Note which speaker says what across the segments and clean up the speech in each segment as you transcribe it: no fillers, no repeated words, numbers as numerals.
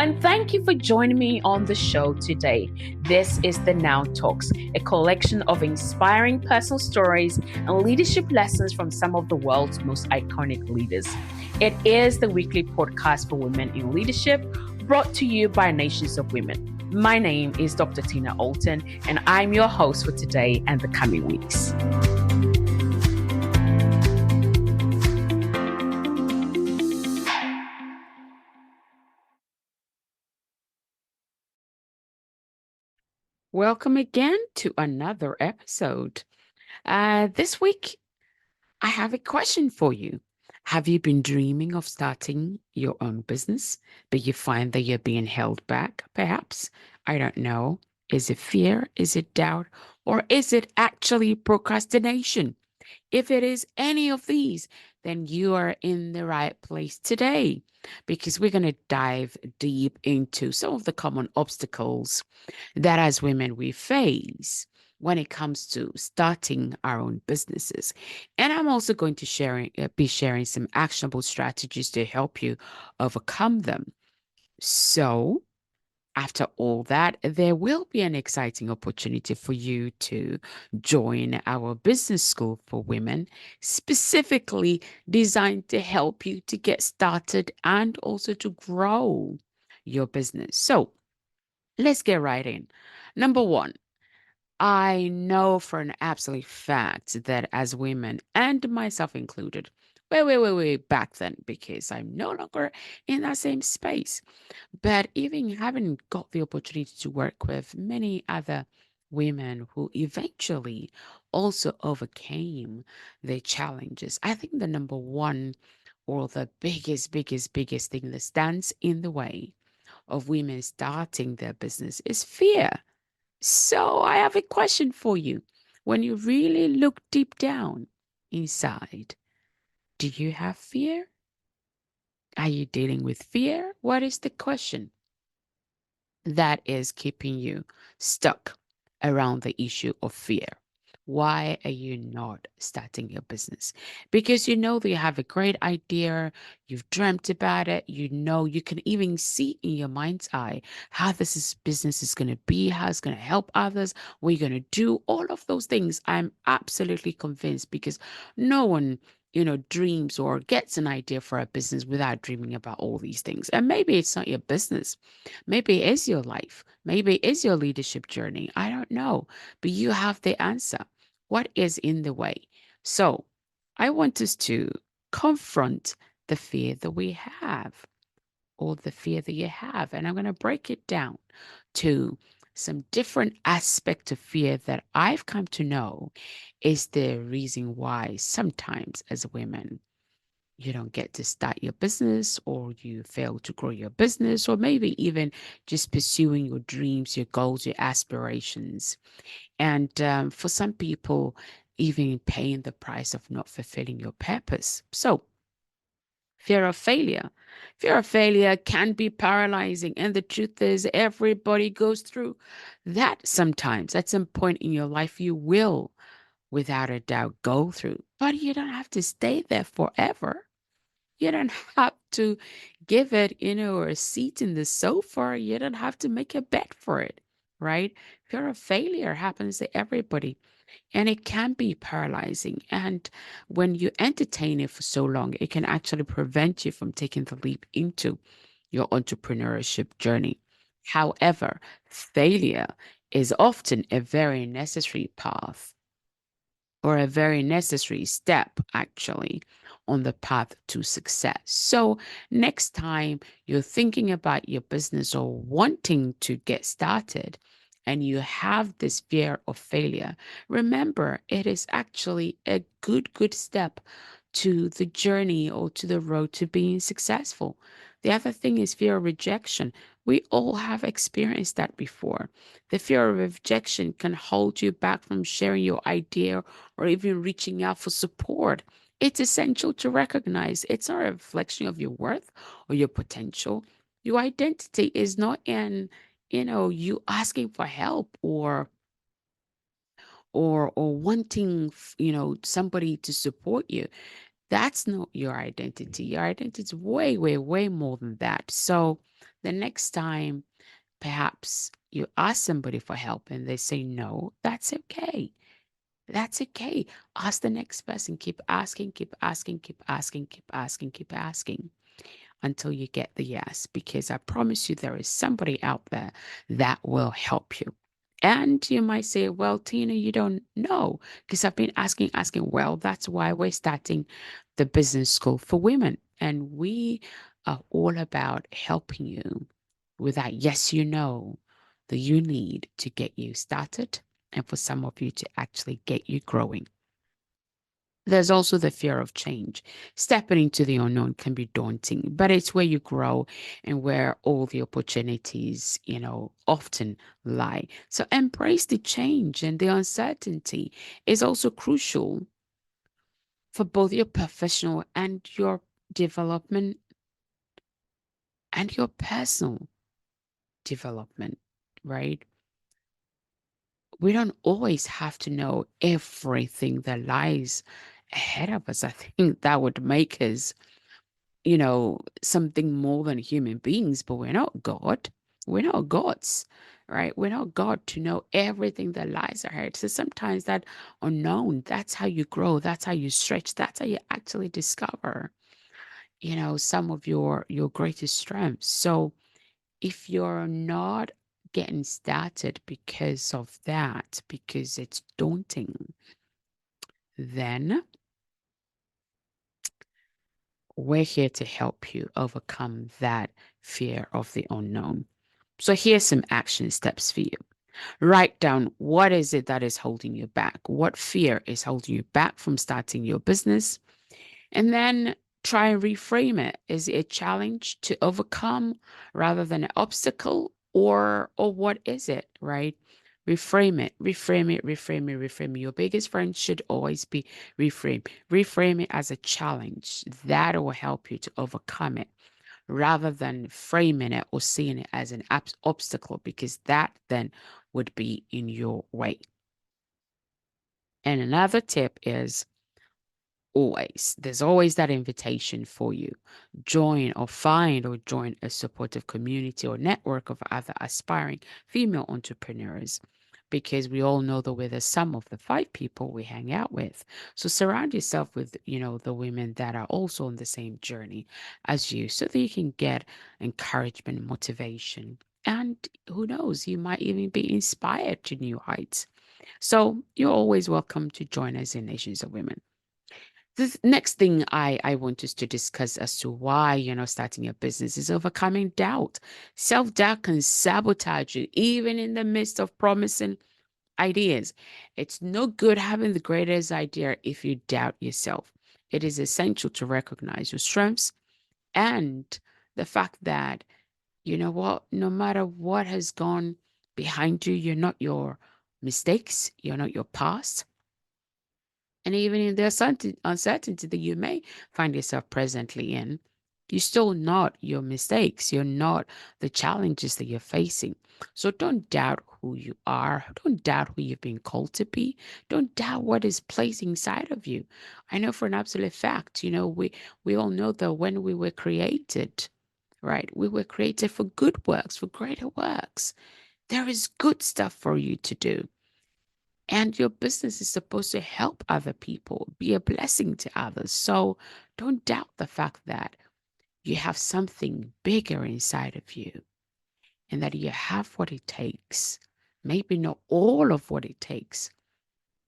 Speaker 1: and thank you for joining me on the show today. This is the Now Talks, a collection of inspiring personal stories and leadership lessons from some of the world's most iconic leaders. It is the weekly podcast for women in leadership, brought to you by Nations of Women. My name is Dr. Tina Alton, and I'm your host for today and the coming weeks. Welcome again to another episode. This week, I have a question for you. Have you been dreaming of starting your own business, but you find that you're being held back, perhaps? I don't know. Is it fear? Is it doubt? Or is it actually procrastination? If it is any of these, then you are in the right place today because we're going to dive deep into some of the common obstacles that as women we face when it comes to starting our own businesses. And I'm also going to be sharing some actionable strategies to help you overcome them. So, after all that, there will be an exciting opportunity for you to join our business school for women, specifically designed to help you to get started and also to grow your business. So, let's get right in. Number one, I know for an absolute fact that as women, and myself included, way back then, because I'm no longer in that same space, but even having got the opportunity to work with many other women who eventually also overcame their challenges, I think the number one or the biggest thing that stands in the way of women starting their business is fear. So I have a question for you. When you really look deep down inside, do you have fear? Are you dealing with fear? What is the question that is keeping you stuck around the issue of fear? Why are you not starting your business? Because you know that you have a great idea, you've dreamt about it, you know you can even see in your mind's eye how business is going to be, how it's going to help others, what you're going to do, all of those things. I'm absolutely convinced because no one dreams or gets an idea for a business without dreaming about all these things. And maybe it's not your business. Maybe it is your life. Maybe it is your leadership journey. I don't know, but you have the answer. What is in the way? So I want us to confront the fear that we have or the fear that you have. And I'm going to break it down to some different aspect of fear that I've come to know is the reason why sometimes as women you don't get to start your business or you fail to grow your business or maybe even just pursuing your dreams, your goals, your aspirations. And for some people, even paying the price of not fulfilling your purpose. So, fear of failure. Fear of failure can be paralyzing. And the truth is, everybody goes through that sometimes. At some point in your life, you will, without a doubt, go through. But you don't have to stay there forever. You don't have to give it, a seat in the sofa. You don't have to make a bed for it, right? Fear of failure happens to everybody. And it can be paralyzing. And when you entertain it for so long, it can actually prevent you from taking the leap into your entrepreneurship journey. However, failure is often a very necessary path or a very necessary step, actually, on the path to success. So, next time you're thinking about your business or wanting to get started, and you have this fear of failure, remember it is actually a good step to the journey or to the road to being successful. The other thing is fear of rejection. We all have experienced that before. The fear of rejection can hold you back from sharing your idea or even reaching out for support. It's essential to recognize it's not a reflection of your worth or your potential. Your identity is not in, you asking for help or wanting, somebody to support you. That's not your identity. Your identity is way, way, way more than that. So the next time perhaps you ask somebody for help and they say no, that's okay. That's okay. Ask the next person. Keep asking, keep asking, keep asking, keep asking, keep asking until you get the yes, because I promise you there is somebody out there that will help you. And you might say, well, Tina, you don't know because I've been asking, asking. Well, that's why we're starting the business school for women. And we are all about helping you with that yes, you know, that you need to get you started and for some of you to actually get you growing. There's also the fear of change. Stepping into the unknown can be daunting, but it's where you grow and where all the opportunities, often lie. So embrace the change, and the uncertainty is also crucial for both your professional and your development and your personal development, right? We don't always have to know everything that lies ahead of us. I think that would make us something more than human beings, but we're not God. We're not gods, right? We're not God to know everything that lies ahead. So sometimes that unknown, that's how you grow, that's how you stretch, that's how you actually discover, some of your greatest strengths. So if you're not getting started because of that, because it's daunting, then we're here to help you overcome that fear of the unknown. So here's some action steps for you. Write down what is it that is holding you back? What fear is holding you back from starting your business? And then try and reframe it. Is it a challenge to overcome rather than an obstacle? Or what is it, right? Reframe it, reframe it, reframe it, reframe it. Your biggest friend should always be reframe. Reframe it as a challenge. That will help you to overcome it rather than framing it or seeing it as an obstacle, because that then would be in your way. And another tip is there's always that invitation for you. Join or find or join a supportive community or network of other aspiring female entrepreneurs, because we all know that we're the sum of the five people we hang out with. So surround yourself with, the women that are also on the same journey as you so that you can get encouragement, motivation, and who knows, you might even be inspired to new heights. So you're always welcome to join us in Nations of Women. The next thing I want us to discuss as to why you're not starting a business is overcoming doubt. Self-doubt can sabotage you, even in the midst of promising ideas. It's no good having the greatest idea if you doubt yourself. It is essential to recognize your strengths and the fact that, you know what, no matter what has gone behind you, you're not your mistakes, you're not your past. And even in the uncertainty that you may find yourself presently in, you're still not your mistakes. You're not the challenges that you're facing. So don't doubt who you are. Don't doubt who you've been called to be. Don't doubt what is placed inside of you. I know for an absolute fact, we all know that when we were created, right, we were created for good works, for greater works. There is good stuff for you to do. And your business is supposed to help other people, be a blessing to others. So don't doubt the fact that you have something bigger inside of you and that you have what it takes. Maybe not all of what it takes,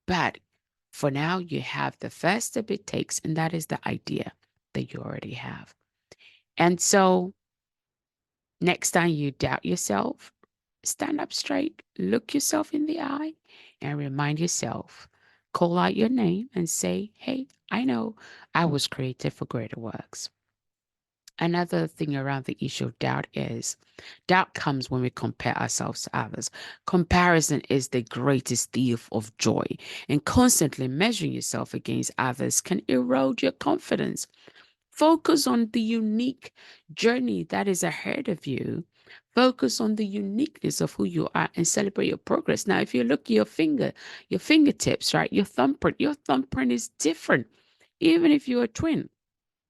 Speaker 1: but for now, you have the first step it takes, and that is the idea that you already have. And so next time you doubt yourself, stand up straight, look yourself in the eye, and remind yourself. Call out your name and say, hey, I know I was created for greater works. Another thing around the issue of doubt is doubt comes when we compare ourselves to others. Comparison is the greatest thief of joy, and constantly measuring yourself against others can erode your confidence. Focus on the unique journey that is ahead of you. Focus on the uniqueness of who you are and celebrate your progress. Now, if you look at your fingertips, right, your thumbprint is different. Even if you're a twin,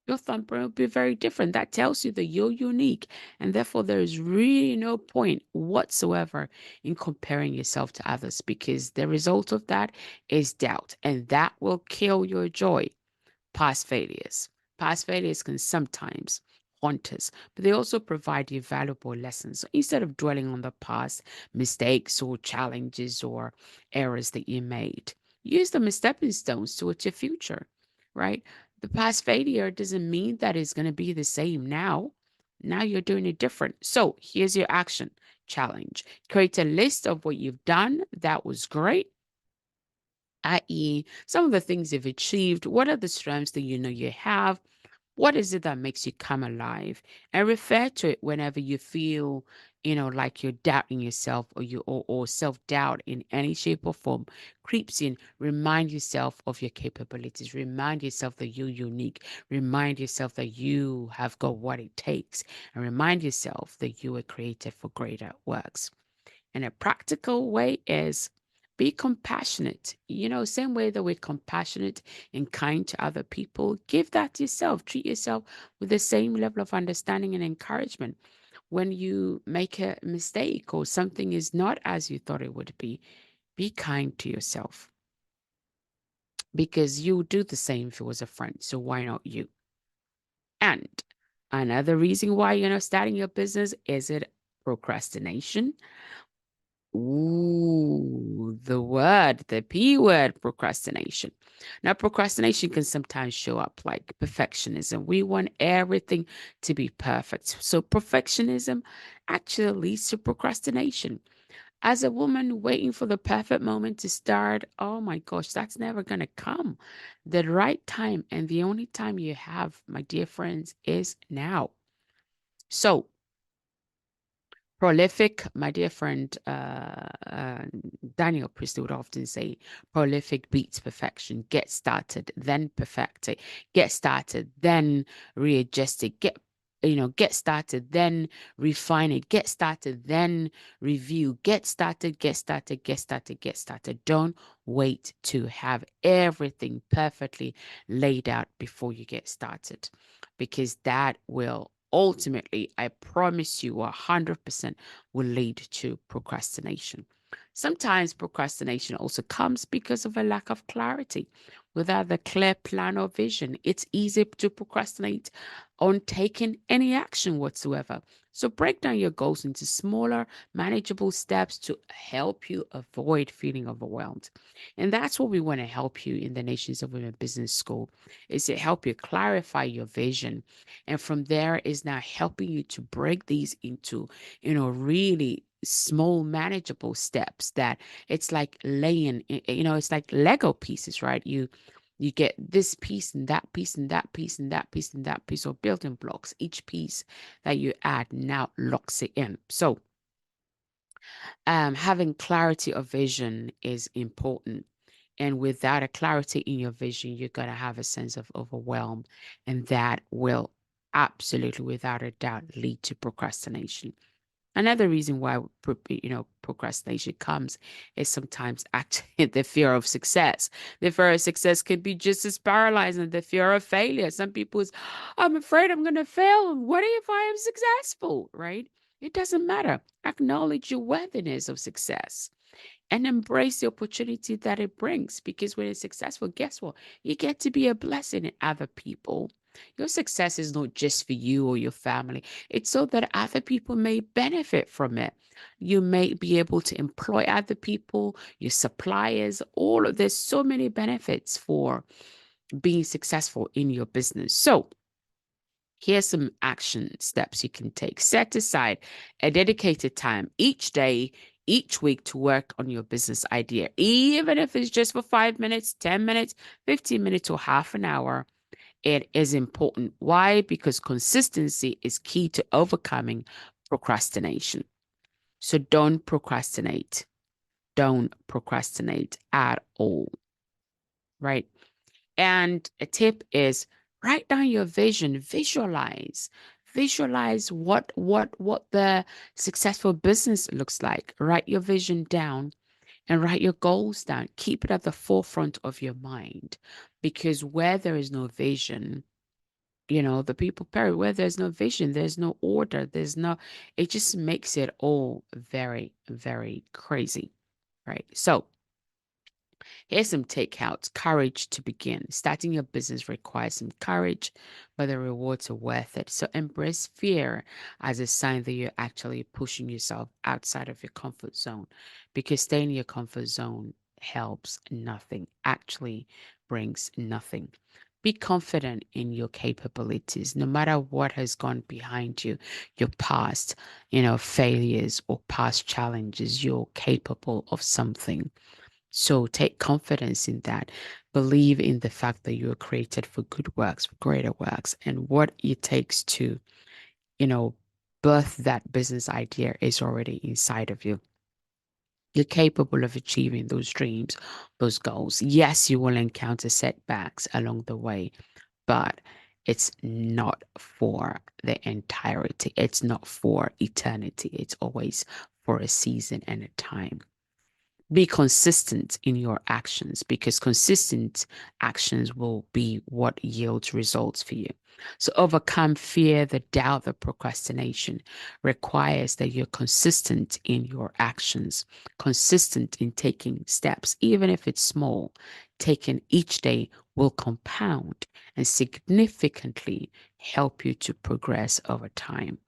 Speaker 1: your thumbprint will be very different. That tells you that you're unique. And therefore, there is really no point whatsoever in comparing yourself to others, because the result of that is doubt. And that will kill your joy. Past failures. Past failures can sometimes haunt us, but they also provide you valuable lessons. So instead of dwelling on the past mistakes or challenges or errors that you made, use them as stepping stones towards your future, right? The past failure doesn't mean that it's going to be the same now. Now you're doing it different. So here's your action challenge. Create a list of what you've done that was great, i.e., some of the things you've achieved. What are the strengths that you know you have? What is it that makes you come alive? And refer to it whenever you feel, like you're doubting yourself, or self-doubt in any shape or form creeps in. Remind yourself of your capabilities. Remind yourself that you're unique. Remind yourself that you have got what it takes. And remind yourself that you were created for greater works. And a practical way is be compassionate. Same way that we're compassionate and kind to other people, give that to yourself. Treat yourself with the same level of understanding and encouragement. When you make a mistake or something is not as you thought it would be kind to yourself, because you would do the same if it was a friend. So why not you? And another reason why you're not starting your business, is it procrastination? Ooh, the P word, procrastination. Now, procrastination can sometimes show up like perfectionism. We want everything to be perfect. So, perfectionism actually leads to procrastination. As a woman waiting for the perfect moment to start, oh my gosh, that's never going to come. The right time and the only time you have, my dear friends, is now. So, prolific, my dear friend Daniel Priestley would often say, prolific beats perfection. Get started, then perfect it. Get started, then readjust it. Get started, then refine it. Get started, then review. Get started, get started, get started, get started. Don't wait to have everything perfectly laid out before you get started, because that will ultimately, I promise you, 100% will lead to procrastination. Sometimes procrastination also comes because of a lack of clarity. Without a clear plan or vision, it's easy to procrastinate on taking any action whatsoever. So break down your goals into smaller, manageable steps to help you avoid feeling overwhelmed. And that's what we want to help you in the Nations of Women Business School, is to help you clarify your vision. And from there is now helping you to break these into, really small, manageable steps that it's like it's like Lego pieces, right? You get this piece and that piece and that piece and that piece and that piece, or building blocks. Each piece that you add now locks it in. So having clarity of vision is important. And without a clarity in your vision, you're going to have a sense of overwhelm. And that will absolutely, without a doubt, lead to procrastination. Another reason why procrastination comes is sometimes actually the fear of success. The fear of success can be just as paralyzing as the fear of failure. Some people is, I'm afraid I'm going to fail. What if I am successful? Right? It doesn't matter. Acknowledge your worthiness of success and embrace the opportunity that it brings. Because when you're successful, guess what? You get to be a blessing in other people. Your success is not just for you or your family, it's so that other people may benefit from it. You may be able to employ other people, your suppliers, all of there's so many benefits for being successful in your business. So, here's some action steps you can take. Set aside a dedicated time each day, each week to work on your business idea, even if it's just for 5 minutes, 10 minutes, 15 minutes, or half an hour. It is important. Why? Because consistency is key to overcoming procrastination. So don't procrastinate. Don't procrastinate at all, right? And a tip is write down your vision, visualize what the successful business looks like. Write your vision down and write your goals down. Keep it at the forefront of your mind, because where there is no vision, the people perish. Where there's no vision, there's no order, it just makes it all very, very crazy, right? So here's some takeouts. Courage to begin. Starting your business requires some courage, but the rewards are worth it. So embrace fear as a sign that you're actually pushing yourself outside of your comfort zone, because staying in your comfort zone helps nothing, actually brings nothing. Be confident in your capabilities, no matter what has gone behind you, your past, failures or past challenges, you're capable of something. So take confidence in that. Believe in the fact that you are created for good works, for greater works, and what it takes to, you know, birth that business idea is already inside of you. You're capable of achieving those dreams, those goals. Yes, you will encounter setbacks along the way, but it's not for the entirety. It's not for eternity. It's always for a season and a time. Be consistent in your actions, because consistent actions will be what yields results for you. So overcome fear, the doubt, the procrastination requires that you're consistent in your actions, consistent in taking steps, even if it's small. Taken each day will compound and significantly help you to progress over time.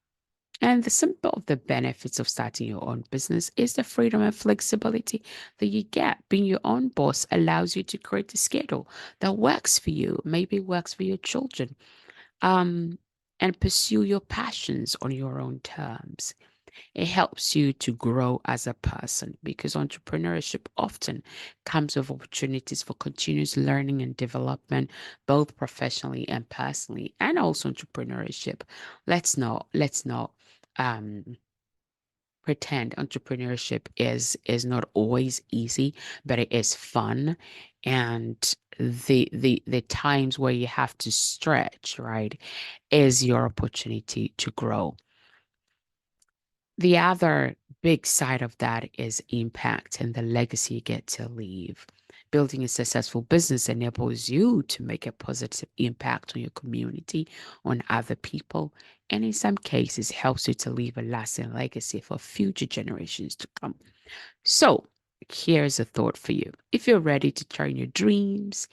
Speaker 1: And the simple of the benefits of starting your own business is the freedom and flexibility that you get. Being your own boss allows you to create a schedule that works for you, maybe works for your children, um, and pursue your passions on your own terms. It helps you to grow as a person, because entrepreneurship often comes with opportunities for continuous learning and development, both professionally and personally, and also entrepreneurship. Let's not um pretend entrepreneurship is not always easy, but it is fun. And the times where you have to stretch, right, is your opportunity to grow. The other big side of that is impact and the legacy you get to leave. Building a successful business enables you to make a positive impact on your community, on other people, and in some cases helps you to leave a lasting legacy for future generations to come. So, here's a thought for you. If you're ready to turn your dreams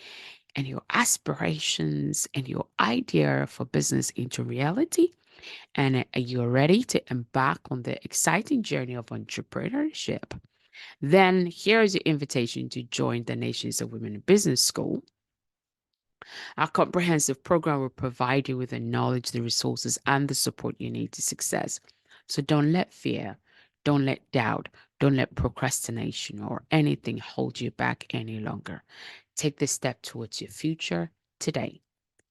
Speaker 1: and your aspirations and your idea for business into reality, and you're ready to embark on the exciting journey of entrepreneurship, then here's your invitation to join the Nations of Women in Business School. Our comprehensive program will provide you with the knowledge, the resources, and the support you need to success. So don't let fear, don't let doubt, don't let procrastination or anything hold you back any longer. Take this step towards your future today.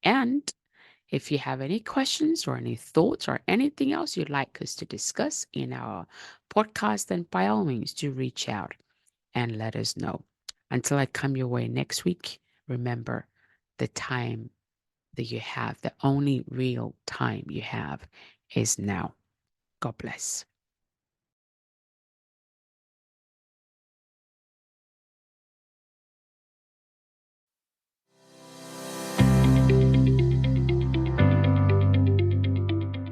Speaker 1: And if you have any questions or any thoughts or anything else you'd like us to discuss in our podcast, then by all means, do reach out and let us know. Until I come your way next week, remember the time that you have, the only real time you have is now. God bless.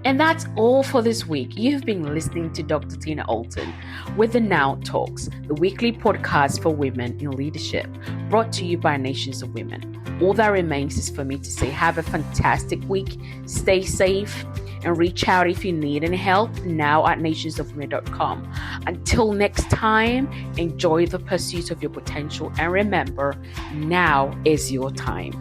Speaker 1: And that's all for this week. You've been listening to Dr. Tina Alton with the Now Talks, the weekly podcast for women in leadership, brought to you by Nations of Women. All that remains is for me to say, have a fantastic week, stay safe, and reach out if you need any help now at nationsofwomen.com. Until next time, enjoy the pursuit of your potential, and remember, now is your time.